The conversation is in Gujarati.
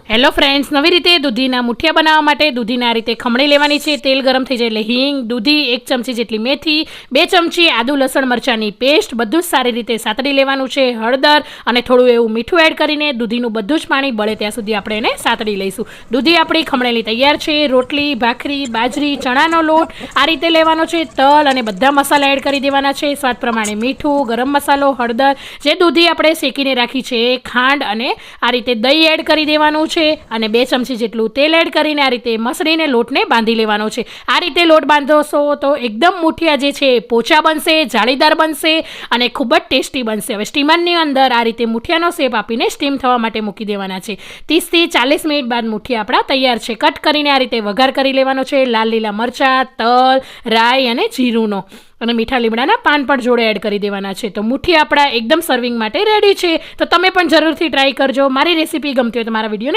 હેલો ફ્રેન્ડ્સ, નવી રીતે દૂધીના મુઠિયા બનાવવા માટે દૂધીને આ રીતે ખમણી લેવાની છે. તેલ ગરમ થઈ જાય એટલે હિંગ, દૂધી, 1 ચમચી જેટલી મેથી, 2 ચમચી આદુ લસણ મરચાંની પેસ્ટ, બધું જ સારી રીતે સાતડી લેવાનું છે. હળદર અને થોડું એવું મીઠું એડ કરીને દૂધીનું બધું જ પાણી બળે ત્યાં સુધી આપણે એને સાતડી લઈશું. દૂધી આપણી ખમણેલી તૈયાર છે. રોટલી, ભાખરી, બાજરી, ચણાનો લોટ આ રીતે લેવાનો છે. તલ અને બધા મસાલા એડ કરી દેવાના છે. સ્વાદ પ્રમાણે મીઠું, ગરમ મસાલો, હળદર, જે દૂધી આપણે શેકીને રાખી છે, ખાંડ અને આ રીતે દહીં એડ કરી દેવાનું છે અને 2 ચમચી જેટલું તેલ એડ કરીને આ રીતે મસળીને લોટને બાંધી લેવાનો છે. આ રીતે લોટ બાંધશો તો એકદમ મુઠિયા જે છે પોચા બનશે, જાળીદાર બનશે અને ખૂબ જ ટેસ્ટી બનશે. હવે સ્ટીમરની અંદર આ રીતે મુઠિયાનો શેપ આપીને સ્ટીમ થવા માટે મૂકી દેવાના છે. 30 થી 40 મિનિટ બાદ મુઠિયા આપણા તૈયાર છે. કટ કરીને આ રીતે વઘાર કરી લેવાનો છે. લાલ લીલા મરચાં, તલ, રાઈ અને જીરુંનો અને મીઠા લીમડાના પાન પણ જોડે એડ કરી દેવાના છે. તો મુઠિયા આપણા એકદમ સર્વિંગ માટે રેડી છે. તો તમે પણ જરૂરથી ટ્રાય કરજો. મારી રેસીપી ગમતી હોય તો મારા વિડીયોને